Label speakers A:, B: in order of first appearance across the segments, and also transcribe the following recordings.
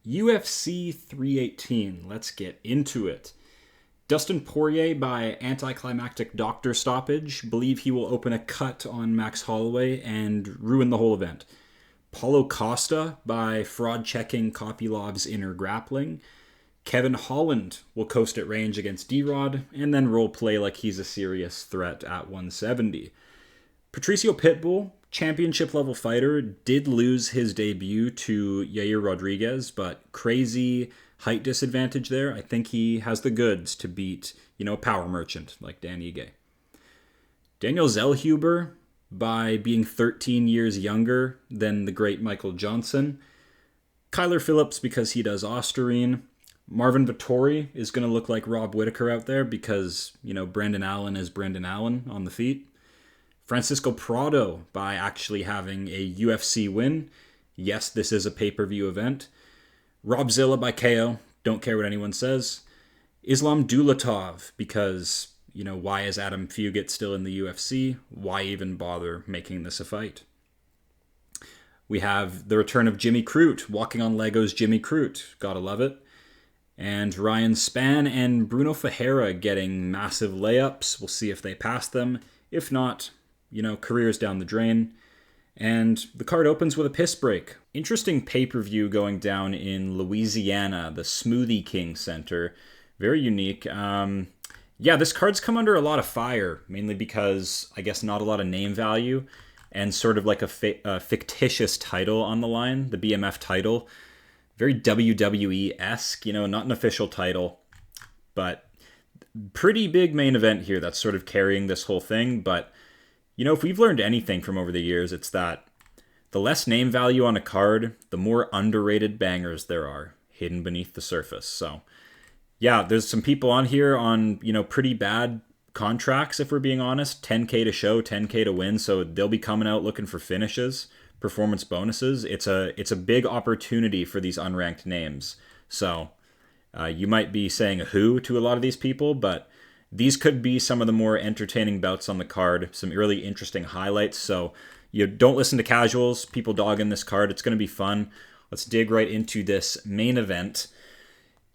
A: UFC 318. Let's get into it. Dustin Poirier by anticlimactic doctor stoppage. Believe he will open a cut on Max Holloway and ruin the whole event. Paulo Costa by fraud-checking KOPYLOV's inner grappling. Kevin Holland will coast at range against D-Rod and then role play like he's a serious threat at 170. Patricio Pitbull, championship level fighter, did lose his debut to Yair Rodriguez, but crazy height disadvantage there. I think he has the goods to beat, a power merchant like Dan Ige. Daniel ZELLHUBER by being 13 years younger than the great Michael Johnson. Kyler Phillips because he does Osterine. Marvin Vettori is going to look like Rob Whittaker out there because, Brendan Allen is Brendan Allen on the feet. Francisco PRADO by actually having a UFC win. Yes, this is a pay-per-view event. ROBZILLA by KO. Don't care what anyone says. Islam DULATOV because, why is Adam Fugitt still in the UFC? Why even bother making this a fight? We have the return of Jimmy CRUTE, walking on Legos Jimmy CRUTE. Gotta love it. And Ryan Spann and Bruno Ferreira getting massive layups. We'll see if they pass them. If not, careers down the drain. And the card opens with a piss break. Interesting pay-per-view going down in Louisiana, the Smoothie King Center. Very unique. This card's come under a lot of fire, mainly because, I guess, not a lot of name value and sort of like a fictitious title on the line, the BMF title. Very WWE-esque, not an official title, but pretty big main event here that's sort of carrying this whole thing. But, if we've learned anything from over the years, it's that the less name value on a card, the more underrated bangers there are hidden beneath the surface. So, yeah, there's some people on here on, pretty bad contracts, if we're being honest. 10K to show, 10K to win, so they'll be coming out looking for finishes. Performance bonuses. It's a big opportunity for these unranked names. So you might be saying a who to a lot of these people, but these could be some of the more entertaining bouts on the card, some really interesting highlights. So you don't listen to casuals, people dogging this card. It's going to be fun. Let's dig right into this main event.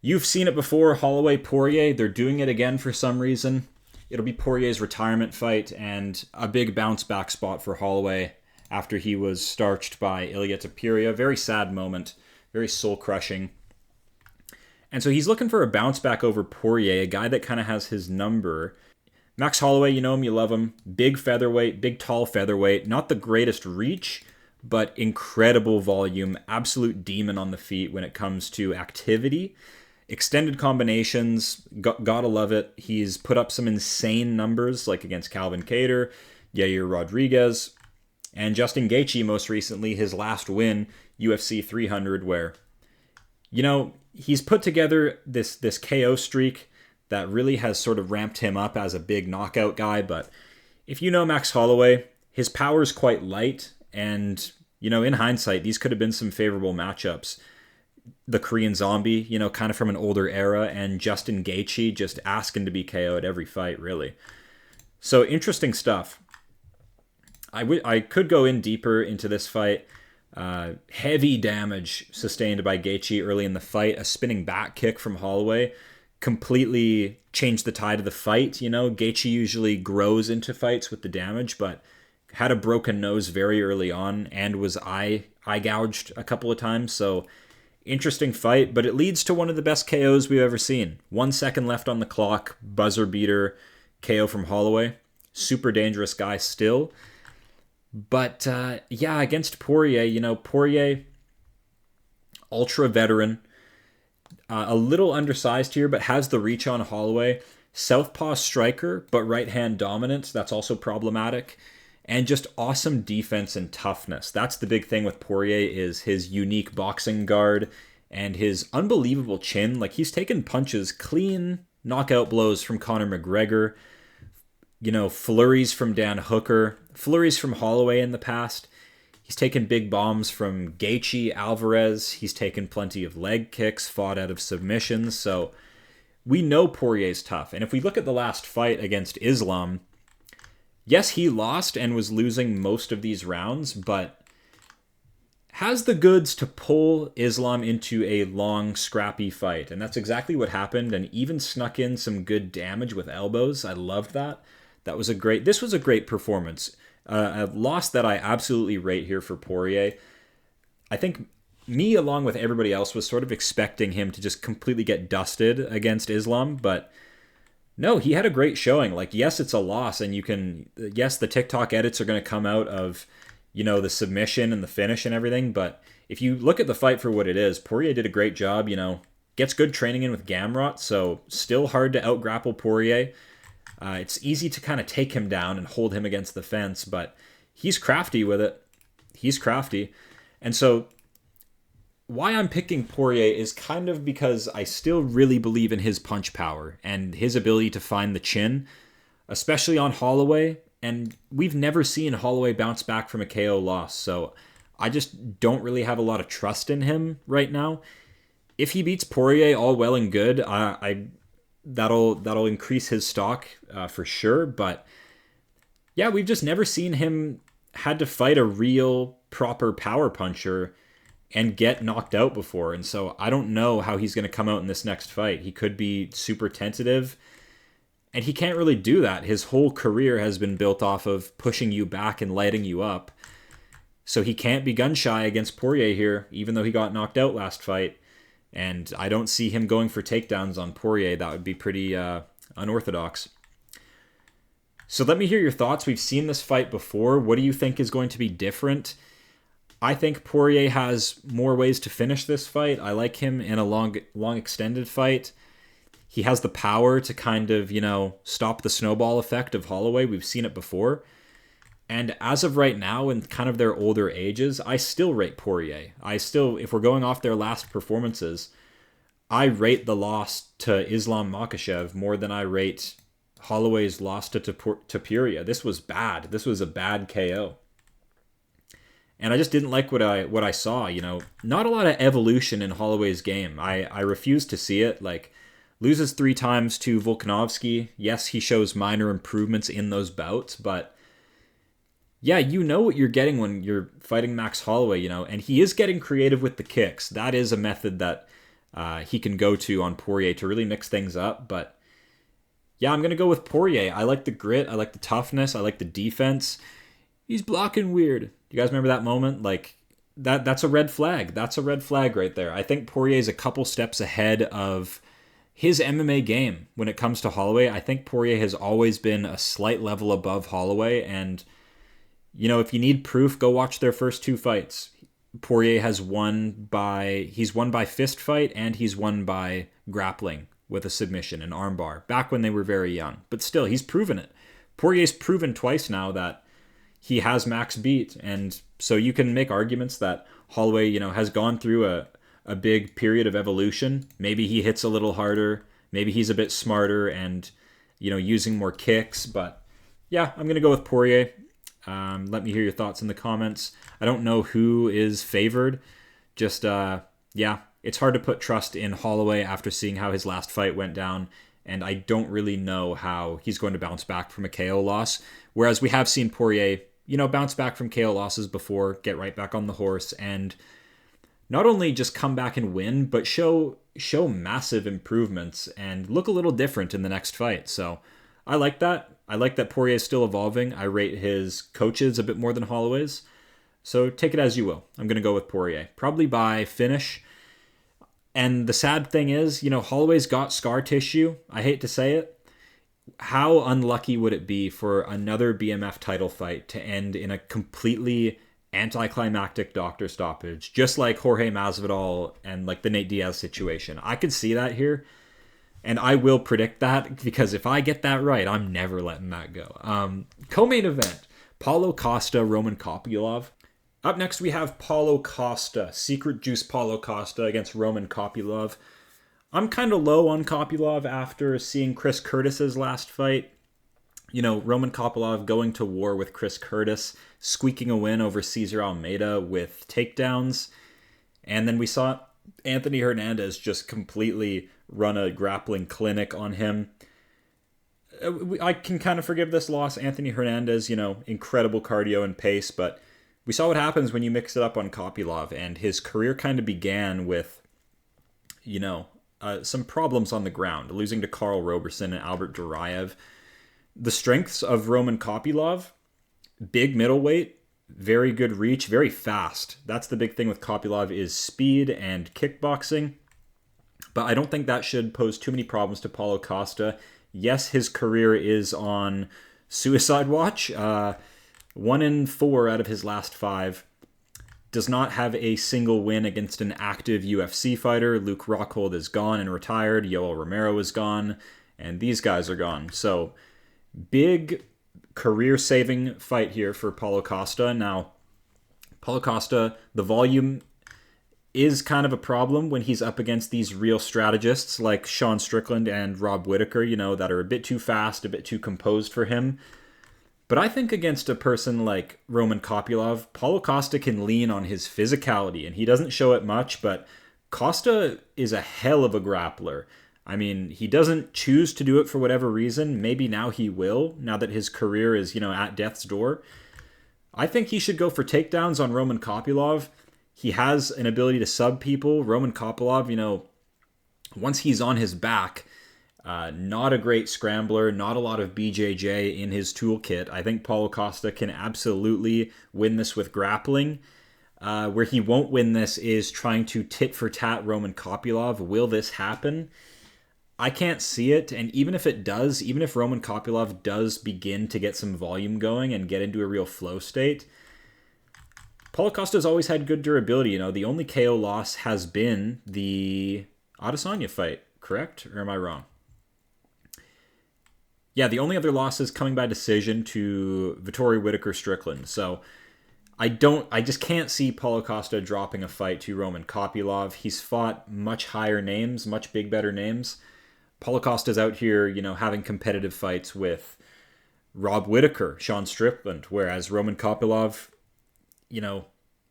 A: You've seen it before, Holloway, Poirier. They're doing it again for some reason. It'll be Poirier's retirement fight and a big bounce back spot for Holloway after he was starched by Ilia Topuria. Very sad moment, very soul-crushing. And so he's looking for a bounce back over Poirier, a guy that kind of has his number. Max Holloway, you know him, you love him. Big featherweight, big tall featherweight. Not the greatest reach, but incredible volume. Absolute demon on the feet when it comes to activity. Extended combinations, gotta love it. He's put up some insane numbers, like against Calvin Kattar, Yair Rodriguez, and Justin Gaethje, most recently, his last win, UFC 300, where, he's put together this KO streak that really has sort of ramped him up as a big knockout guy. But if you know Max Holloway, his power's quite light. And, in hindsight, these could have been some favorable matchups. The Korean Zombie, kind of from an older era, and Justin Gaethje just asking to be KO'd every fight, really. So interesting stuff. I could go in deeper into this fight. Heavy damage sustained by Gaethje early in the fight. A spinning back kick from Holloway completely changed the tide of the fight. Gaethje usually grows into fights with the damage, but had a broken nose very early on and was eye gouged a couple of times. So interesting fight, but it leads to one of the best KOs we've ever seen. 1 second left on the clock, buzzer beater KO from Holloway. Super dangerous guy still. But, against Poirier, Poirier, ultra veteran, a little undersized here, but has the reach on Holloway. Southpaw striker, but right-hand dominant. That's also problematic. And just awesome defense and toughness. That's the big thing with Poirier is his unique boxing guard and his unbelievable chin. Like, he's taken punches, clean knockout blows from Conor McGregor, flurries from Dan Hooker, flurries from Holloway in the past. He's taken big bombs from Gaethje, Alvarez. He's taken plenty of leg kicks, fought out of submissions. So we know Poirier's tough. And if we look at the last fight against Islam, yes, he lost and was losing most of these rounds, but has the goods to pull Islam into a long, scrappy fight. And that's exactly what happened, and even snuck in some good damage with elbows. I loved that. This was a great performance. A loss that I absolutely rate here for Poirier. I think me, along with everybody else, was sort of expecting him to just completely get dusted against Islam, but no, he had a great showing. Like, yes, it's a loss, and yes, the TikTok edits are going to come out of, the submission and the finish and everything, but if you look at the fight for what it is, Poirier did a great job, gets good training in with Gamrot, so still hard to out-grapple Poirier. It's easy to kind of take him down and hold him against the fence, but he's crafty with it. He's crafty. And so why I'm picking Poirier is kind of because I still really believe in his punch power and his ability to find the chin, especially on Holloway. And we've never seen Holloway bounce back from a KO loss, so I just don't really have a lot of trust in him right now. If he beats Poirier, all well and good. That'll increase his stock for sure. But yeah, we've just never seen him had to fight a real proper power puncher and get knocked out before. And so I don't know how he's going to come out in this next fight. He could be super tentative, and he can't really do that. His whole career has been built off of pushing you back and lighting you up. So he can't be gun shy against Poirier here, even though he got knocked out last fight. And I don't see him going for takedowns on Poirier. That would be pretty unorthodox. So let me hear your thoughts. We've seen this fight before. What do you think is going to be different? I think Poirier has more ways to finish this fight. I like him in a long extended fight. He has the power to kind of, stop the snowball effect of Holloway. We've seen it before. And as of right now, in kind of their older ages, I still rate Poirier. If we're going off their last performances, I rate the loss to Islam Makhachev more than I rate Holloway's loss to Topuria. This was bad. This was a bad KO. And I just didn't like what I saw. Not a lot of evolution in Holloway's game. I refuse to see it. Like, loses 3 times to Volkanovski. Yes, he shows minor improvements in those bouts, but yeah, you know what you're getting when you're fighting Max Holloway, and he is getting creative with the kicks. That is a method that he can go to on Poirier to really mix things up. But yeah, I'm going to go with Poirier. I like the grit. I like the toughness. I like the defense. He's blocking weird. You guys remember that moment? Like, that's a red flag. That's a red flag right there. I think Poirier's a couple steps ahead of his MMA game when it comes to Holloway. I think Poirier has always been a slight level above Holloway, and if you need proof, go watch their first 2 fights. Poirier he's won by fist fight, and he's won by grappling with a submission and armbar, back when they were very young. But still, he's proven it. Poirier's proven twice now that he has Max beat, and so you can make arguments that Holloway, has gone through a big period of evolution. Maybe he hits a little harder, maybe he's a bit smarter and, using more kicks. But yeah, I'm going to go with Poirier. Let me hear your thoughts in the comments. I don't know who is favored. Just, it's hard to put trust in Holloway after seeing how his last fight went down, and I don't really know how he's going to bounce back from a KO loss. Whereas we have seen Poirier, bounce back from KO losses before, get right back on the horse, and not only just come back and win, but show massive improvements and look a little different in the next fight. So I like that. I like that Poirier is still evolving. I rate his coaches a bit more than Holloway's. So take it as you will. I'm going to go with Poirier. Probably by finish. And the sad thing is, Holloway's got scar tissue. I hate to say it. How unlucky would it be for another BMF title fight to end in a completely anticlimactic doctor stoppage, just like Jorge Masvidal and like the Nate Diaz situation? I could see that here. And I will predict that, because if I get that right, I'm never letting that go. Co-main event, Paulo Costa, Roman Kopylov. Up next, we have Paulo Costa, Secret Juice Paulo Costa against Roman Kopylov. I'm kind of low on Kopylov after seeing Chris Curtis's last fight. Roman Kopylov going to war with Chris Curtis, squeaking a win over Cesar Almeida with takedowns. And then we saw Anthony Hernandez just completely run a grappling clinic on him. I can kind of forgive this loss. Anthony Hernandez, incredible cardio and pace, but we saw what happens when you mix it up on KOPYLOV, and his career kind of began with, some problems on the ground, losing to Karl Roberson and Albert Duraev. The strengths of Roman KOPYLOV: big middleweight, very good reach, very fast. That's the big thing with KOPYLOV, is speed and kickboxing. But I don't think that should pose too many problems to Paulo Costa. Yes, his career is on suicide watch. 1 in 4 out of his last 5. Does not have a single win against an active UFC fighter. Luke Rockhold is gone and retired. Yoel Romero is gone. And these guys are gone. So, big career-saving fight here for Paulo Costa. Now, Paulo Costa, the volume is kind of a problem when he's up against these real strategists like Sean Strickland and Rob Whittaker, that are a bit too fast, a bit too composed for him. But I think against a person like Roman KOPYLOV, Paulo Costa can lean on his physicality, and he doesn't show it much, but Costa is a hell of a grappler. I mean, he doesn't choose to do it for whatever reason. Maybe now he will, now that his career is, at death's door. I think he should go for takedowns on Roman KOPYLOV. He has an ability to sub people. Roman KOPYLOV, once he's on his back, not a great scrambler, not a lot of BJJ in his toolkit. I think Paulo Costa can absolutely win this with grappling. Where he won't win this is trying to tit-for-tat Roman KOPYLOV. Will this happen? I can't see it, and even if it does, even if Roman KOPYLOV does begin to get some volume going and get into a real flow state, Paulo Costa's always had good durability. The only KO loss has been the Adesanya fight, correct? Or am I wrong? Yeah, the only other loss is coming by decision to Vettori, Whittaker, Strickland. So I just can't see Paulo Costa dropping a fight to Roman KOPYLOV. He's fought much higher names, much better names. Paulo Costa's out here, having competitive fights with Rob Whittaker, Sean Strickland, whereas Roman KOPYLOV,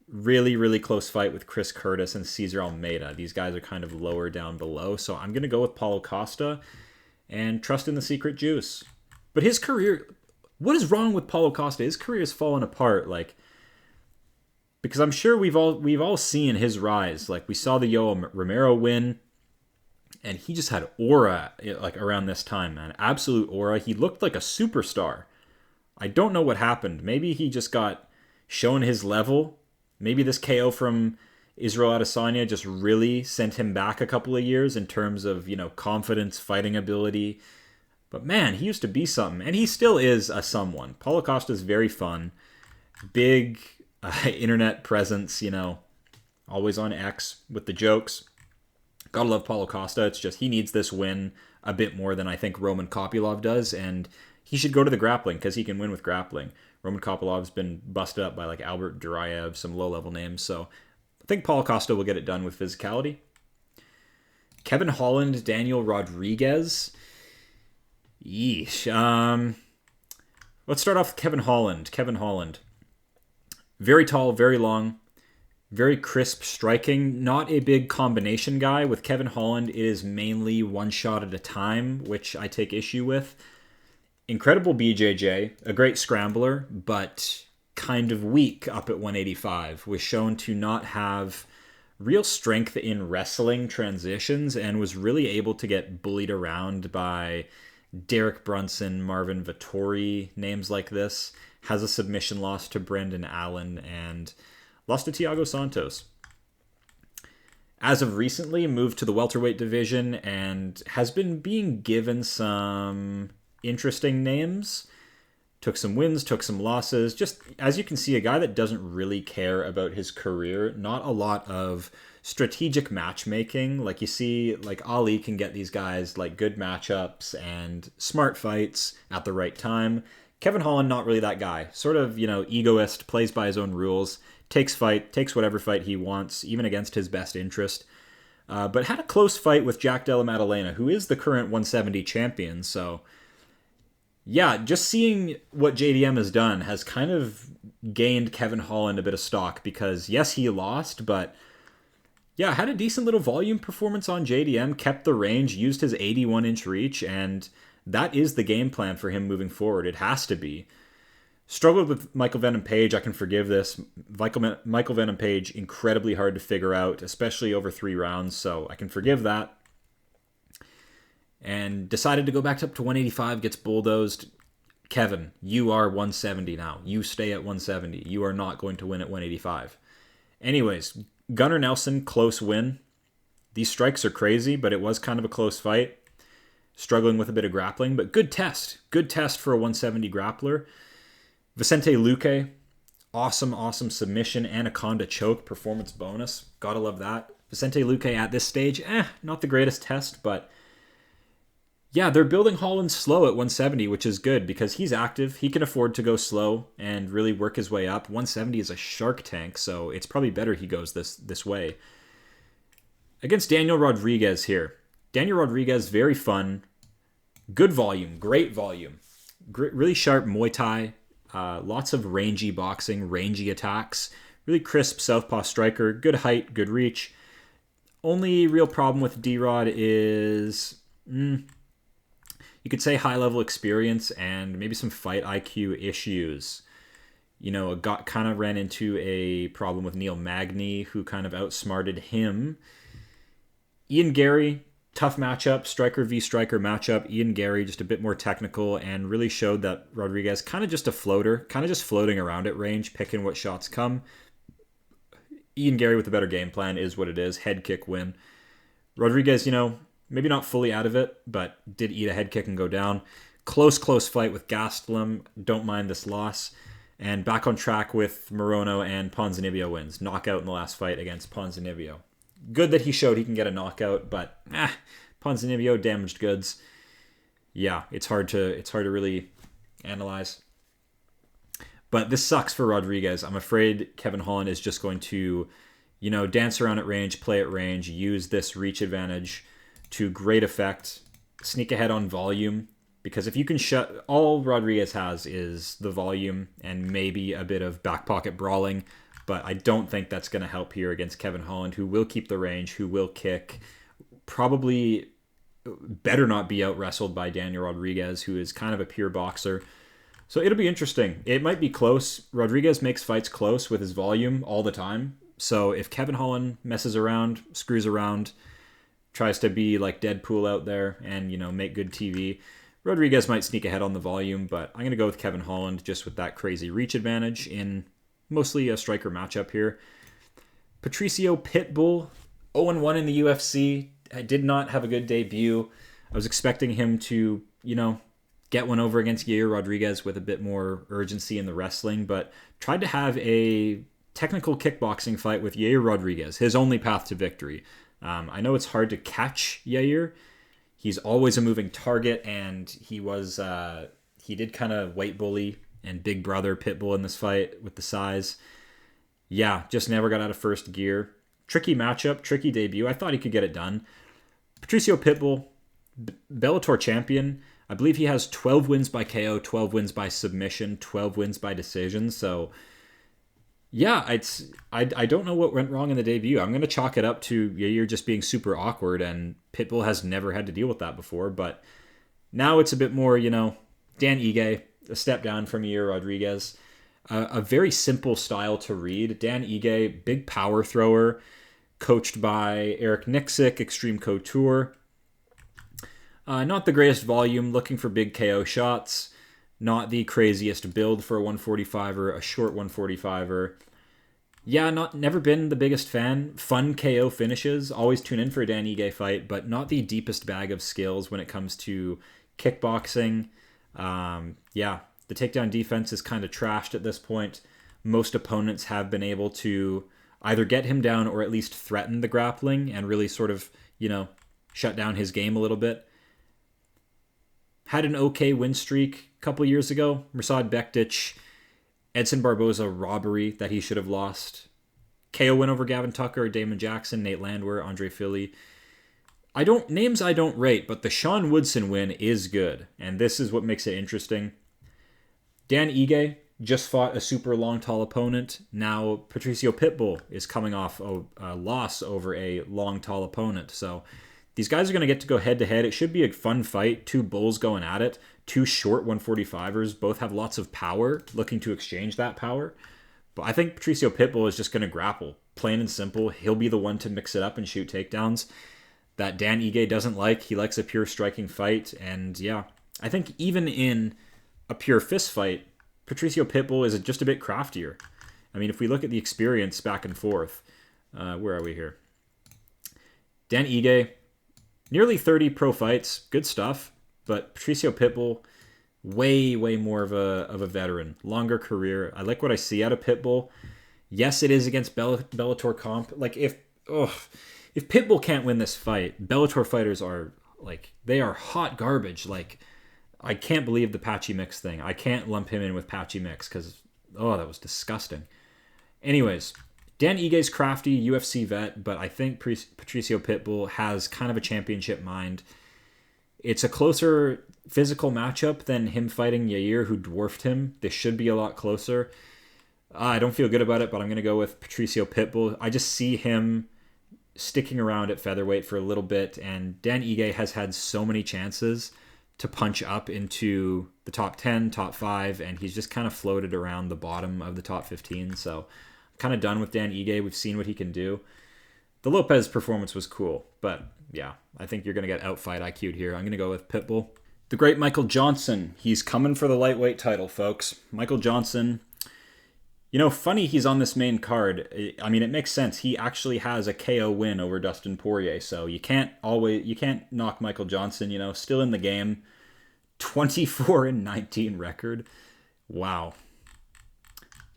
A: really, really close fight with Chris Curtis and Cesar Almeida. These guys are kind of lower down below, so I'm going to go with Paulo Costa and trust in the secret juice. But his career, what is wrong with Paulo Costa? His career has fallen apart, because I'm sure we've all seen his rise. We saw the Yoel Romero win, and he just had aura, around this time, man. Absolute aura. He looked like a superstar. I don't know what happened. Maybe he just got shown his level. Maybe this KO from Israel Adesanya just really sent him back a couple of years in terms of, confidence, fighting ability. But man, he used to be something, and he still is a someone. Paulo Costa is very fun. Big internet presence, always on X with the jokes. Gotta love Paulo Costa. It's just he needs this win a bit more than I think Roman KOPYLOV does, and he should go to the grappling because he can win with grappling. Roman KOPYLOV's been busted up by Albert Duraev, some low-level names, so I think Paulo Costa will get it done with physicality. Kevin Holland, Daniel Rodriguez. Yeesh. Let's start off with Kevin Holland. Kevin Holland. Very tall, very long, very crisp striking. Not a big combination guy. With Kevin Holland, it is mainly one shot at a time, which I take issue with. Incredible BJJ, a great scrambler, but kind of weak up at 185. Was shown to not have real strength in wrestling transitions and was really able to get bullied around by Derek Brunson, Marvin Vettori, names like this. Has a submission loss to Brendan Allen and lost to Thiago Santos. As of recently, moved to the welterweight division and has been being given some interesting names. Took some wins, took some losses. Just, as you can see, a guy that doesn't really care about his career. Not a lot of strategic matchmaking. You see, Ali can get these guys, good matchups and smart fights at the right time. Kevin Holland, not really that guy. Sort of, egoist, plays by his own rules, takes whatever fight he wants, even against his best interest. But had a close fight with Jack Della Maddalena, who is the current 170 champion, so yeah, just seeing what JDM has done has kind of gained Kevin Holland a bit of stock because, yes, he lost, but yeah, had a decent little volume performance on JDM, kept the range, used his 81-inch reach, and that is the game plan for him moving forward. It has to be. Struggled with Michael Venom Page. I can forgive this. Michael Venom Page, incredibly hard to figure out, especially over 3 rounds, so I can forgive that. And decided to go back up to 185, gets bulldozed. Kevin, you are 170 now. You stay at 170. You are not going to win at 185. Anyways, Gunnar Nelson, close win. These strikes are crazy, but it was kind of a close fight. Struggling with a bit of grappling, but good test. Good test for a 170 grappler. Vicente Luque, awesome submission, anaconda choke, performance bonus. Gotta love that. Vicente Luque at this stage, not the greatest test, but yeah, they're building Holland slow at 170, which is good because he's active. He can afford to go slow and really work his way up. 170 is a shark tank, so it's probably better he goes this way. Against Daniel Rodriguez here. Daniel Rodriguez, very fun. Good volume, great volume. Really sharp Muay Thai. Lots of rangy boxing, rangy attacks. Really crisp southpaw striker. Good height, good reach. Only real problem with D-Rod is... you could say high-level experience and maybe some fight IQ issues. You know, kind of ran into a problem with Neil Magny, who kind of outsmarted him. Ian Gary, tough matchup, striker v striker matchup. Ian Gary just a bit more technical and really showed that Rodriguez kind of just a floater, kind of just floating around at range, picking what shots come. Ian Gary with a better game plan is what it is. Head kick win. Rodriguez, you know, maybe not fully out of it, but did eat a head kick and go down. Close fight with Gastelum. Don't mind this loss. And back on track with Morono, and Ponzinibbio wins. Knockout in the last fight against Ponzinibbio. Good that he showed he can get a knockout, but Ponzinibbio, damaged goods. Yeah, it's hard to really analyze. But this sucks for Rodriguez. I'm afraid Kevin Holland is just going to, you know, dance around at range, play at range, use this reach advantage to great effect, sneak ahead on volume. Because if you can shut... All Rodriguez has is the volume and maybe a bit of back pocket brawling. But I don't think that's going to help here against Kevin Holland, who will keep the range, who will kick. Probably better not be out-wrestled by Daniel Rodriguez, who is kind of a pure boxer. So it'll be interesting. It might be close. Rodriguez makes fights close with his volume all the time. So if Kevin Holland messes around, screws around, tries to be like Deadpool out there and, you know, make good TV, Rodriguez might sneak ahead on the volume, but I'm going to go with Kevin Holland just with that crazy reach advantage in mostly a striker matchup here. Patricio Pitbull, 0-1 in the UFC. I did not have a good debut. I was expecting him to, you know, get one over against Yair Rodriguez with a bit more urgency in the wrestling, but tried to have a technical kickboxing fight with Yair Rodriguez, his only path to victory. I know it's hard to catch Yair. He's always a moving target, and he did kind of weight bully and big brother Pitbull in this fight with the size. Yeah, just never got out of first gear. Tricky matchup, tricky debut. I thought he could get it done. Patricio Pitbull, Bellator champion. I believe he has 12 wins by KO, 12 wins by submission, 12 wins by decision. So, yeah, I don't know what went wrong in the debut. I'm going to chalk it up to Yair just being super awkward, and Pitbull has never had to deal with that before. But now it's a bit more, you know, Dan Ige, a step down from Yair Rodriguez. A very simple style to read. Dan Ige, big power thrower, coached by Eric Nixick, Extreme Couture. Not the greatest volume, looking for big KO shots. Not the craziest build for a 145er, a short 145er. Yeah, never been the biggest fan. Fun KO finishes. Always tune in for a Dan Ige fight, but not the deepest bag of skills when it comes to kickboxing. Yeah, the takedown defense is kind of trashed at this point. Most opponents have been able to either get him down or at least threaten the grappling and really sort of, you know, shut down his game a little bit. Had an okay win streak a couple years ago. Mirsad Bektic, Edson Barboza robbery that he should have lost. KO win over Gavin Tucker, Damon Jackson, Nate Landwehr, Andre Fili. Names I don't rate, but the Sean Woodson win is good, and this is what makes it interesting. Dan Ige just fought a super long, tall opponent. Now Patricio Pitbull is coming off a loss over a long, tall opponent. So These guys are going to get to go head-to-head. It should be a fun fight. Two bulls going at it. Two short 145ers. Both have lots of power, looking to exchange that power. But I think Patricio Pitbull is just going to grapple. Plain and simple. He'll be the one to mix it up and shoot takedowns. That Dan Ige doesn't like. He likes a pure striking fight. And yeah, I think even in a pure fist fight, Patricio Pitbull is just a bit craftier. I mean, if we look at the experience back and forth, where are we here? Dan Ige, nearly 30 pro fights, good stuff. But Patricio Pitbull, way more of a veteran, longer career. I like what I see out of Pitbull. Yes, it is against Bellator comp. Like if Pitbull can't win this fight, Bellator fighters are like, they are hot garbage. Like, I can't believe the Patchy Mix thing. I can't lump him in with Patchy Mix because, oh, that was disgusting. Anyways, Dan Ige's crafty, UFC vet, but I think Patricio Pitbull has kind of a championship mind. It's a closer physical matchup than him fighting Yair, who dwarfed him. This should be a lot closer. I don't feel good about it, but I'm going to go with Patricio Pitbull. I just see him sticking around at featherweight for a little bit, and Dan Ige has had so many chances to punch up into the top 10, top 5, and he's just kind of floated around the bottom of the top 15, so I'm kind of done with Dan Ige. We've seen what he can do. The Lopez performance was cool, but yeah, I think you're going to get outfight IQ'd here. I'm going to go with Pitbull. The great Michael Johnson. He's coming for the lightweight title, folks. Michael Johnson, you know, funny he's on this main card. I mean, it makes sense. He actually has a KO win over Dustin Poirier, so you can't knock Michael Johnson, you know, still in the game. 24-19 record. Wow.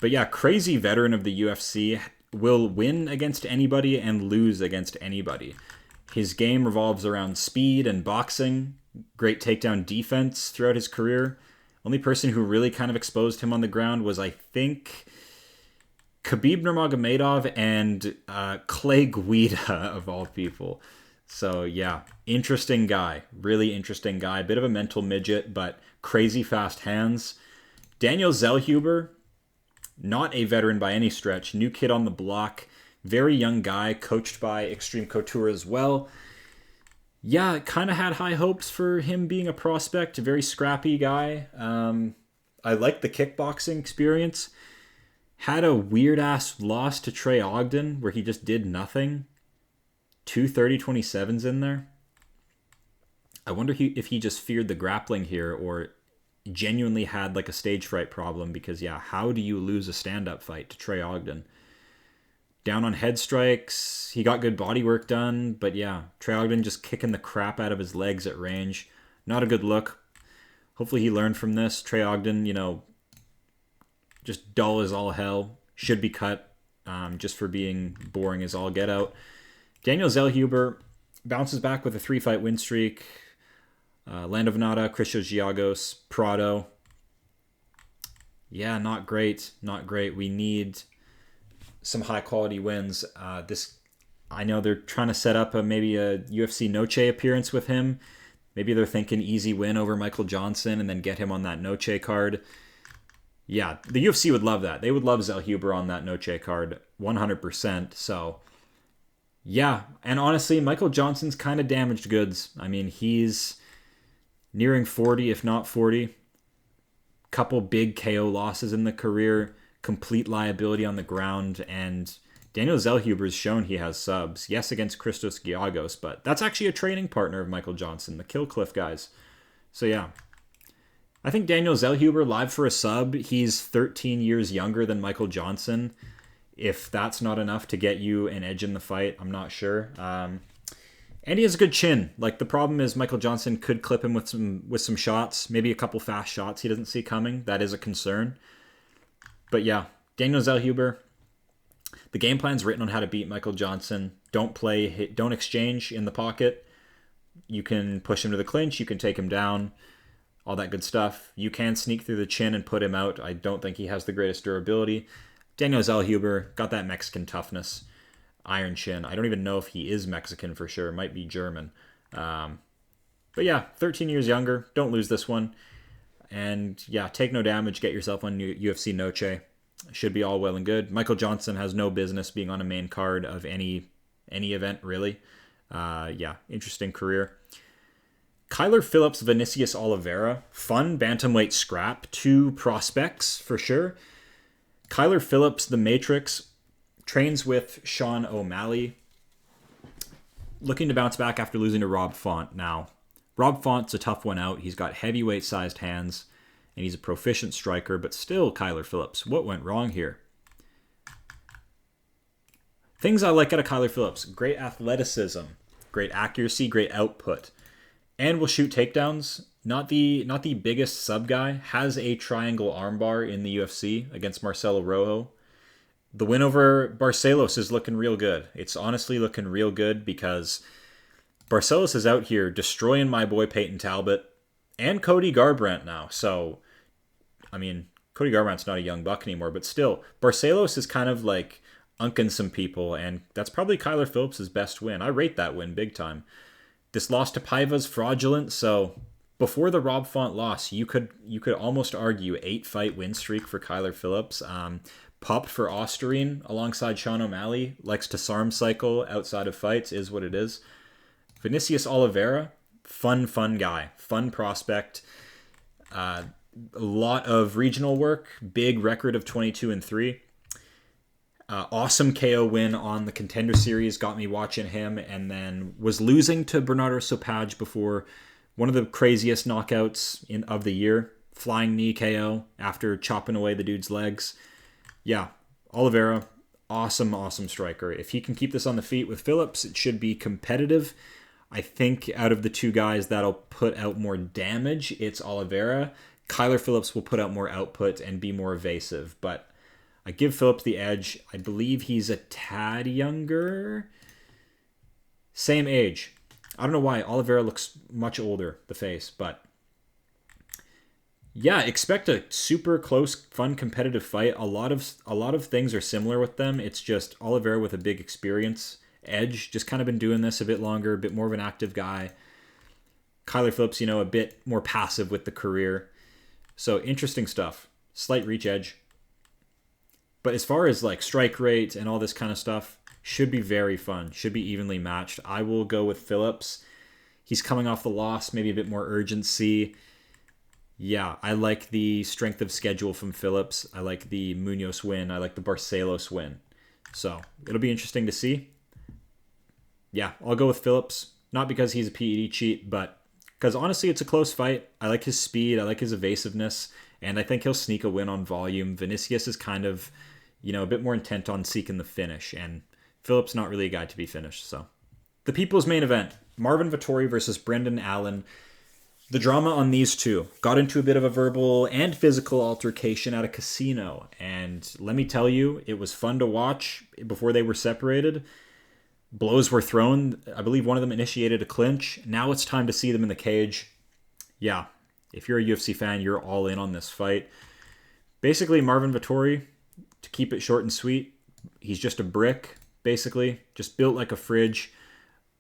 A: But yeah, crazy veteran of the UFC, will win against anybody and lose against anybody. His game revolves around speed and boxing, great takedown defense throughout his career. Only person who really kind of exposed him on the ground was, I think, Khabib Nurmagomedov and Clay Guida, of all people. So yeah, interesting guy. Really interesting guy. Bit of a mental midget, but crazy fast hands. Daniel Zellhuber, not a veteran by any stretch. New kid on the block. Very young guy, coached by Extreme Couture as well. Yeah, kind of had high hopes for him being a prospect. A very scrappy guy. I like the kickboxing experience. Had a weird-ass loss to Trey Ogden where he just did nothing. 2 30-27s in there. I wonder if he just feared the grappling here or genuinely had like a stage fright problem, because yeah, how do you lose a stand-up fight to Trey Ogden? Down on head strikes, he got good body work done, but yeah, Trey Ogden just kicking the crap out of his legs at range. Not a good look. Hopefully he learned from this. Trey Ogden, you know, just dull as all hell. Should be cut just for being boring as all get out. Daniel Zellhuber bounces back with a 3-fight win streak. Land of Nada, Christos Giagos, Prado. Yeah, not great. Not great. We need some high-quality wins. I know they're trying to set up maybe a UFC Noche appearance with him. Maybe they're thinking easy win over Michael Johnson and then get him on that Noche card. Yeah, the UFC would love that. They would love Zellhuber on that Noche card 100%. So, yeah. And honestly, Michael Johnson's kind of damaged goods. I mean, he's nearing 40, if not 40. Couple big KO losses in the career. Complete liability on the ground. And Daniel Zellhuber's shown he has subs. Yes, against Christos Giagos, but that's actually a training partner of Michael Johnson, the Killcliff guys. So, yeah. I think Daniel Zellhuber live for a sub. He's 13 years younger than Michael Johnson. If that's not enough to get you an edge in the fight, I'm not sure. And he has a good chin. Like, the problem is Michael Johnson could clip him with some shots, maybe a couple fast shots he doesn't see coming. That is a concern. But yeah, Daniel Zellhuber, the game plan's written on how to beat Michael Johnson. Don't exchange in the pocket. You can push him to the clinch. You can take him down. All that good stuff. You can sneak through the chin and put him out. I don't think he has the greatest durability. Daniel Zellhuber got that Mexican toughness. Iron chin. I don't even know if he is Mexican for sure. Might be German. But yeah, 13 years younger. Don't lose this one. And yeah, take no damage. Get yourself on UFC Noche. Should be all well and good. Michael Johnson has no business being on a main card of any event, really. Yeah, interesting career. Kyler Phillips, Vinicius Oliveira. Fun bantamweight scrap. 2 prospects for sure. Kyler Phillips, the Matrix, trains with Sean O'Malley. Looking to bounce back after losing to Rob Font. Now, Rob Font's a tough one out. He's got heavyweight-sized hands, and he's a proficient striker, but still Kyler Phillips. What went wrong here? Things I like out of Kyler Phillips. Great athleticism, great accuracy, great output. And will shoot takedowns. Not the biggest sub guy. Has a triangle armbar in the UFC against Marcelo Rojo. The win over Barcelos is looking real good. It's honestly looking real good because Barcelos is out here destroying my boy Peyton Talbot and Cody Garbrandt now. So, I mean, Cody Garbrandt's not a young buck anymore, but still, Barcelos is kind of like unking some people, and that's probably Kyler Phillips' best win. I rate that win big time. This loss to Paiva's fraudulent, so before the Rob Font loss, you could almost argue 8-fight win streak for Kyler Phillips. Popped for Osterine alongside Sean O'Malley. Likes to SARM cycle outside of fights, is what it is. Vinicius Oliveira, fun guy. Fun prospect. A lot of regional work. Big record of 22-3. Awesome KO win on the Contender Series. Got me watching him, and then was losing to Bernardo Sopaj before one of the craziest knockouts of the year. Flying knee KO after chopping away the dude's legs. Yeah, Oliveira, awesome striker. If he can keep this on the feet with Phillips, it should be competitive. I think out of the 2 guys that'll put out more damage, it's Oliveira. Kyler Phillips will put out more output and be more evasive, but I give Phillips the edge. I believe he's a tad younger. Same age. I don't know why. Oliveira looks much older, the face, but yeah, expect a super close, fun, competitive fight. A lot of things are similar with them. It's just Oliveira with a big experience edge, just kind of been doing this a bit longer, a bit more of an active guy. Kyler Phillips, a bit more passive with the career. So interesting stuff. Slight reach edge. But as far as like strike rate and all this kind of stuff, should be very fun. Should be evenly matched. I will go with Phillips. He's coming off the loss, maybe a bit more urgency. Yeah, I like the strength of schedule from Phillips. I like the Munoz win. I like the Barcelos win. So it'll be interesting to see. Yeah, I'll go with Phillips. Not because he's a PED cheat, but because honestly, it's a close fight. I like his speed. I like his evasiveness. And I think he'll sneak a win on volume. Vinicius is kind of, a bit more intent on seeking the finish. And Phillips not really a guy to be finished. So the people's main event, Marvin Vettori versus Brendan Allen. The drama on these two got into a bit of a verbal and physical altercation at a casino. And let me tell you, it was fun to watch before they were separated. Blows were thrown. I believe one of them initiated a clinch. Now it's time to see them in the cage. Yeah, if you're a UFC fan, you're all in on this fight. Basically, Marvin Vettori, to keep it short and sweet, he's just a brick, basically. Just built like a fridge.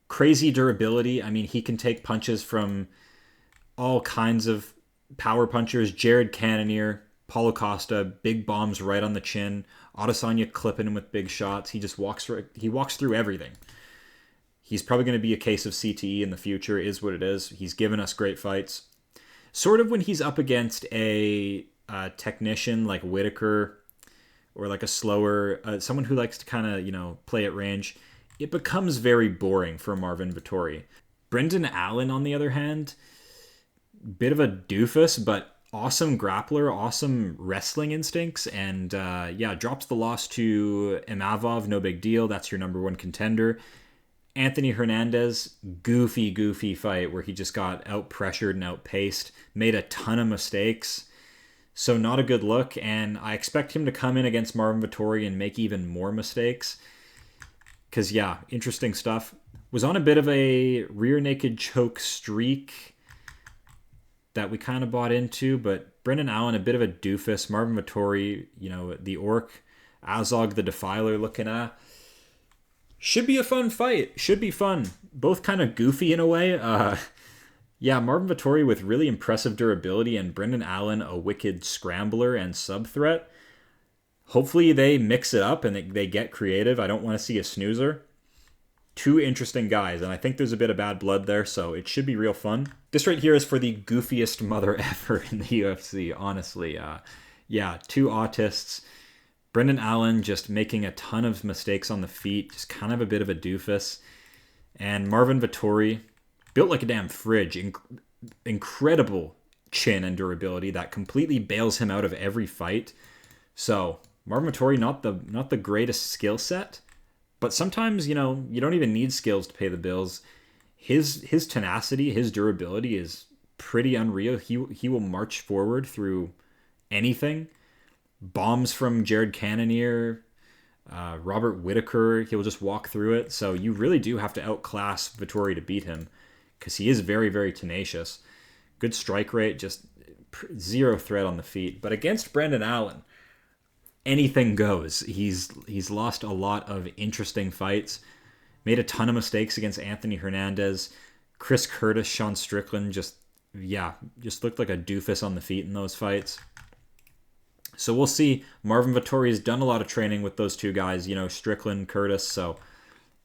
A: Crazy durability. I mean, he can take punches from all kinds of power punchers. Jared Cannonier, Paulo Costa, big bombs right on the chin. Adesanya clipping him with big shots. He just walks through everything. He's probably going to be a case of CTE in the future, is what it is. He's given us great fights. Sort of when he's up against a technician like Whitaker or like a slower, someone who likes to kind of, play at range, it becomes very boring for Marvin Vettori. Brendan Allen, on the other hand, bit of a doofus, but awesome grappler, awesome wrestling instincts, and drops the loss to Imavov, no big deal. That's your number 1 contender. Anthony Hernandez, goofy fight where he just got out-pressured and outpaced, made a ton of mistakes. So not a good look, and I expect him to come in against Marvin Vettori and make even more mistakes. Because, interesting stuff. Was on a bit of a rear naked choke streak that we kind of bought into, but Brendan Allen, a bit of a doofus. Marvin Vettori, the Orc. Azog, the Defiler, looking at. Should be a fun fight. Should be fun. Both kind of goofy in a way. Marvin Vettori with really impressive durability, and Brendan Allen, a wicked scrambler and sub-threat. Hopefully they mix it up and they get creative. I don't want to see a snoozer. Two interesting guys, and I think there's a bit of bad blood there, so it should be real fun. This right here is for the goofiest mother ever in the UFC, honestly. Yeah, two autists. Brendan Allen just making a ton of mistakes on the feet, just kind of a bit of a doofus. And Marvin Vettori, built like a damn fridge, incredible chin and durability that completely bails him out of every fight. So Marvin Vettori, not the greatest skill set, but sometimes, you know, you don't even need skills to pay the bills. His tenacity, his durability is pretty unreal. He will march forward through anything. Bombs from Jared Cannonier, Robert Whittaker, he'll just walk through it. So you really do have to outclass Vettori to beat him, because he is very, very tenacious. Good strike rate, just zero threat on the feet. But against Brendan Allen, anything goes. He's lost a lot of interesting fights, made a ton of mistakes against Anthony Hernandez. Chris Curtis, Sean Strickland, just looked like a doofus on the feet in those fights. So we'll see. Marvin Vettori has done a lot of training with those two guys, you know, Strickland, Curtis. So,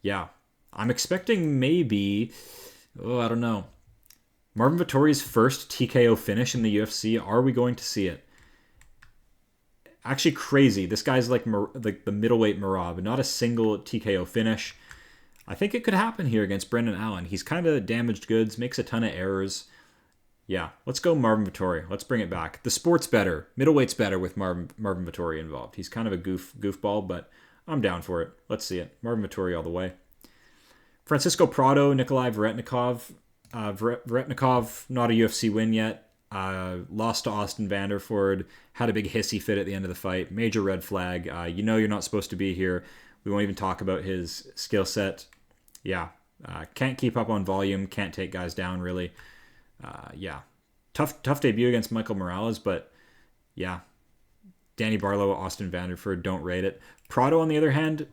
A: yeah, I'm expecting maybe, I don't know, Marvin Vettori's first TKO finish in the UFC. Are we going to see it? Actually, crazy. This guy's like the middleweight Merab, not a single TKO finish. I think it could happen here against Brendan Allen. He's kind of damaged goods, makes a ton of errors. Yeah, let's go Marvin Vettori. Let's bring it back. The sport's better. Middleweight's better with Marvin Vettori involved. He's kind of a goofball, but I'm down for it. Let's see it. Marvin Vettori all the way. Francisco Prado, Nikolai Verettennikov. Verettennikov, not a UFC win yet. Lost to Austin Vanderford. Had a big hissy fit at the end of the fight. Major red flag. You know you're not supposed to be here. We won't even talk about his skill set. Yeah, can't keep up on volume. Can't take guys down, really. Yeah, tough debut against Michael Morales, but yeah, Danny Barlow, Austin Vanderford, don't rate it. Prado, on the other hand,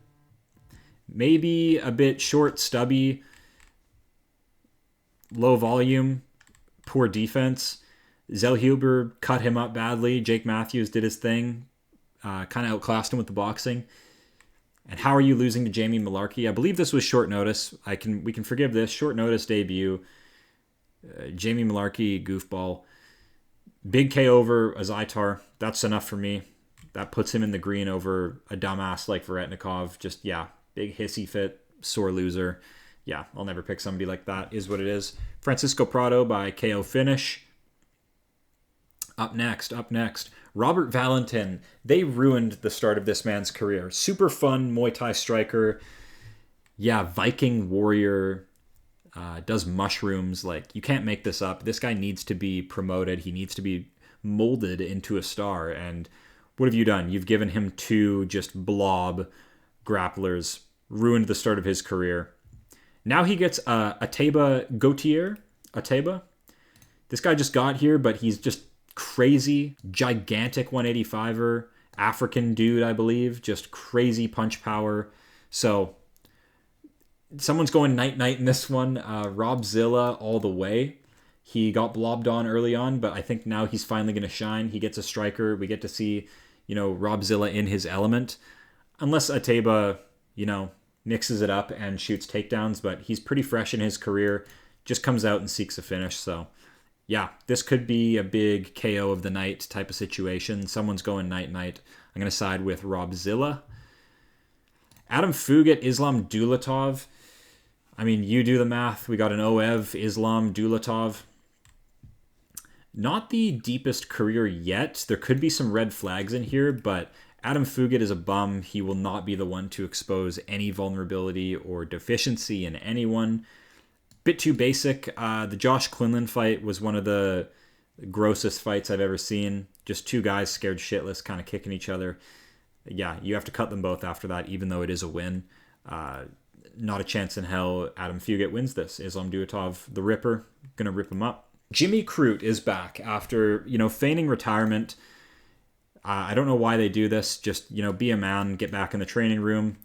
A: maybe a bit short, stubby, low volume, poor defense. ZELLHUBER cut him up badly. Jake Matthews did his thing, kind of outclassed him with the boxing. And how are you losing to Jamie Malarkey? I believe this was short notice. We can forgive this. Short notice debut. Jamie Malarkey, goofball. Big K over Azaitar. That's enough for me. That puts him in the green over a dumbass like Verettennikov. Just, yeah, big hissy fit, sore loser. Yeah, I'll never pick somebody like that. Is what it is. Francisco Prado by KO finish. Up next. Robert Valentin. They ruined the start of this man's career. Super fun Muay Thai striker. Yeah, Viking warrior. Does mushrooms. Like, you can't make this up. This guy needs to be promoted. He needs to be molded into a star. And what have you done? You've given him two just blob grapplers. Ruined the start of his career. Now he gets Ateba Gautier. Ateba. This guy just got here, but he's just crazy. Gigantic 185er. African dude, I believe. Just crazy punch power. So someone's going night-night in this one. ROBZILLA all the way. He got blobbed on early on, but I think now he's finally going to shine. He gets a striker. We get to see, you know, ROBZILLA in his element. Unless Ateba, you know, mixes it up and shoots takedowns, but he's pretty fresh in his career. Just comes out and seeks a finish. So, yeah, this could be a big KO of the night type of situation. Someone's going night-night. I'm going to side with ROBZILLA. Adam Fugitt, Islam Dulatov. I mean, you do the math. We got an OEV, Islam Dulatov. Not the deepest career yet. There could be some red flags in here, but Adam Fugitt is a bum. He will not be the one to expose any vulnerability or deficiency in anyone. Bit too basic. The Josh Quinlan fight was one of the grossest fights I've ever seen. Just two guys scared shitless, kind of kicking each other. Yeah, you have to cut them both after that, even though it is a win. Not a chance in hell Adam Fugitt wins this. Islam Dulatov, the Ripper, gonna rip him up. Jimmy Crute is back after, you know, feigning retirement. I don't know why they do this. Just, you know, be a man, get back in the training room,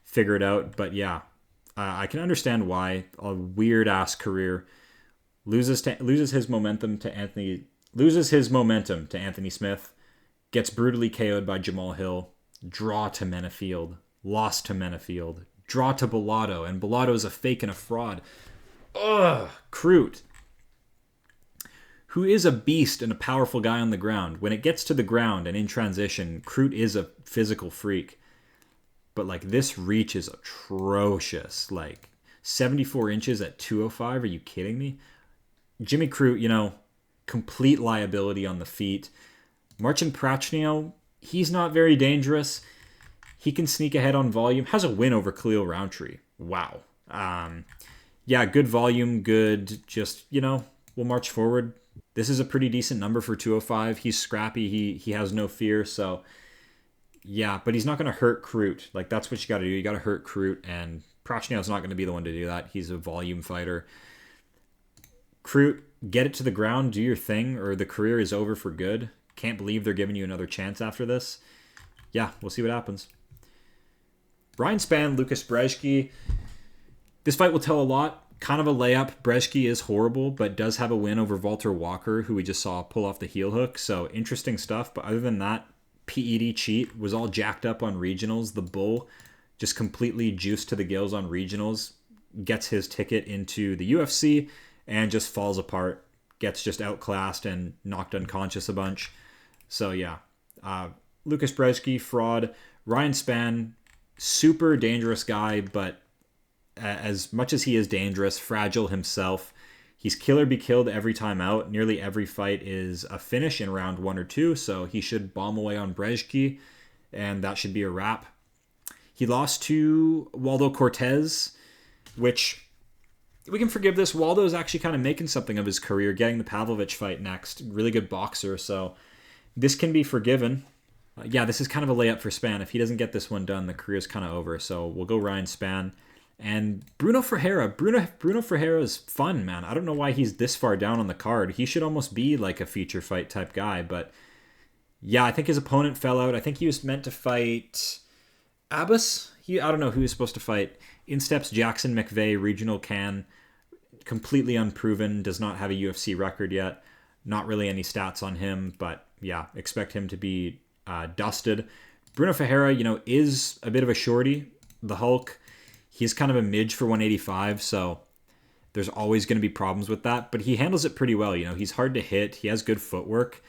A: figure it out. But yeah, I can understand why. A weird ass career. Loses his momentum to Anthony Smith. Gets brutally KO'd by Jamal Hill. Draw to Menafield. Lost to Menafield. draw to Bellato, and Bellato is a fake and a fraud. Ugh, CRUTE, who is a beast and a powerful guy on the ground. When it gets to the ground and in transition, CRUTE is a physical freak. But, like, this reach is atrocious. Like, 74 inches at 205? Are you kidding me? Jimmy CRUTE, you know, complete liability on the feet. Marcin Prachnio, he's not very dangerous. He can sneak ahead on volume. Has a win over Khalil Roundtree. Wow. Yeah, good volume, good, just, you know, we'll march forward. This is a pretty decent number for 205. He's scrappy. He has no fear, so yeah, but he's not going to hurt CRUTE. Like, that's what you got to do. You got to hurt CRUTE, and Prachnio's not going to be the one to do that. He's a volume fighter. CRUTE, get it to the ground, do your thing, or the career is over for good. Can't believe they're giving you another chance after this. Yeah, we'll see what happens. Ryan Spann, Lucas BRZESKI. This fight will tell a lot. Kind of a layup. BRZESKI is horrible, but does have a win over Walter Walker, who we just saw pull off the heel hook. So interesting stuff. But other than that, PED cheat was all jacked up on regionals. The Bull just completely juiced to the gills on regionals. Gets his ticket into the UFC and just falls apart. Gets just outclassed and knocked unconscious a bunch. So yeah, Lucas BRZESKI, fraud. Ryan Spann, super dangerous guy, but as much as he is dangerous, fragile himself, he's kill or be killed every time out. Nearly every fight is a finish in round 1 or 2, so he should bomb away on BRZESKI, and that should be a wrap. He lost to Waldo Cortez, which we can forgive this. Waldo's actually kind of making something of his career, getting the Pavlovich fight next. Really good boxer, so this can be forgiven. Yeah, this is kind of a layup for Spann. If he doesn't get this one done, the career's kind of over, so we'll go Ryan Spann. And Bruno Ferreira. Bruno Ferreira is fun, man. I don't know why he's this far down on the card. He should almost be like a feature fight type guy. But yeah, I think his opponent fell out. I think he was meant to fight Abbas. I don't know who he was supposed to fight. In steps Jackson McVeigh, regional can. Completely unproven. Does not have a UFC record yet. Not really any stats on him. But yeah, expect him to be dusted. Bruno Ferreira, you know, is a bit of a shorty. The Hulk. He's kind of a midge for 185, so there's always going to be problems with that. But he handles it pretty well. You know, he's hard to hit. He has good footwork.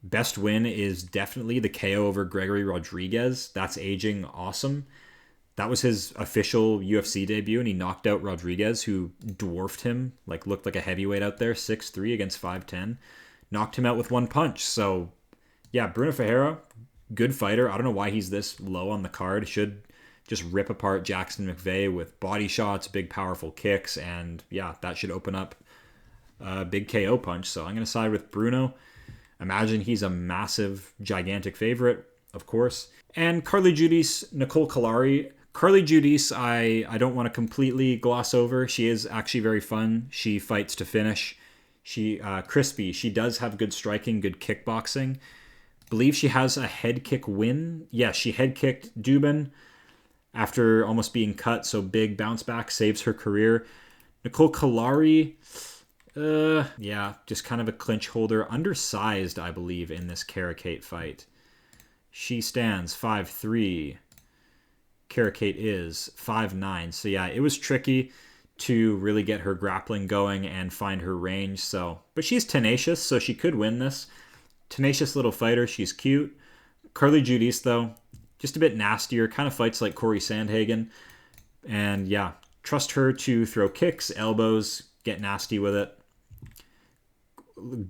A: Best win is definitely the KO over Gregory Rodriguez. That's aging awesome. That was his official UFC debut, and he knocked out Rodriguez, who dwarfed him, like looked like a heavyweight out there, 6'3" against 5'10". Knocked him out with one punch. So, yeah, Bruno Ferreira, good fighter. I don't know why he's this low on the card. Should just rip apart Jackson McVeigh with body shots, big powerful kicks, and yeah, that should open up a big KO punch. So I'm going to side with Bruno. Imagine he's a massive, gigantic favorite, of course. And Carly Judice, Nicole Kalari. Carly Judice, I don't want to completely gloss over. She is actually very fun. She fights to finish. She crispy. She does have good striking, good kickboxing. Believe she has a head kick win. Yeah, she head kicked Dubin after almost being cut, so big bounce back, saves her career. Nicole Kalari, yeah, just kind of a clinch holder. Undersized, I believe, in this Karakate fight. She stands 5'3". Karakate is 5'9". So yeah, it was tricky to really get her grappling going and find her range. So, but she's tenacious, so she could win this. Tenacious little fighter. She's cute. Carly Judice, though, just a bit nastier, kind of fights like Corey Sandhagen. And yeah, trust her to throw kicks, elbows, get nasty with it.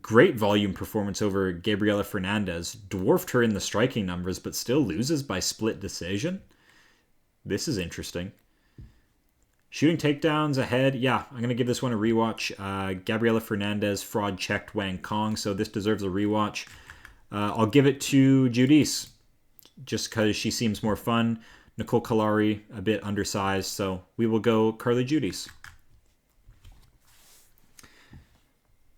A: Great volume performance over Gabriela Fernandez. Dwarfed her in the striking numbers, but still loses by split decision. This is interesting. Shooting takedowns ahead. Yeah, I'm going to give this one a rewatch. Gabriela Fernandez fraud checked Wang Kong, so this deserves a rewatch. I'll give it to Judice, just because she seems more fun. Nicole Kalari, a bit undersized, so we will go Carly Judice.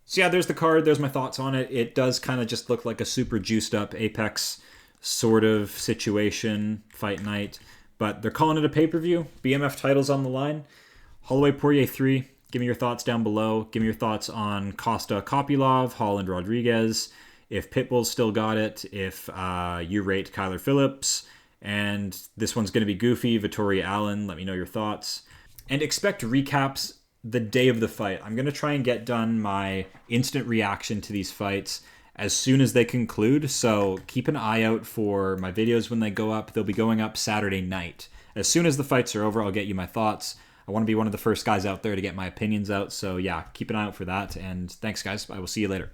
A: So yeah, there's the card. There's my thoughts on it. It does kind of just look like a super juiced up Apex sort of situation, fight night. But they're calling it a pay-per-view. BMF titles on the line. Holloway Poirier 3. Give me your thoughts down below. Give me your thoughts on Costa Kopylov, Holland Rodriguez. If Pitbull still got it. If you rate Kyler Phillips. And this one's going to be goofy. Vettori Allen, let me know your thoughts. And expect recaps the day of the fight. I'm going to try and get done my instant reaction to these fights as soon as they conclude. So keep an eye out for my videos when they go up. They'll be going up Saturday night. As soon as the fights are over, I'll get you my thoughts. I want to be one of the first guys out there to get my opinions out. So yeah, keep an eye out for that. And thanks, guys. I will see you later.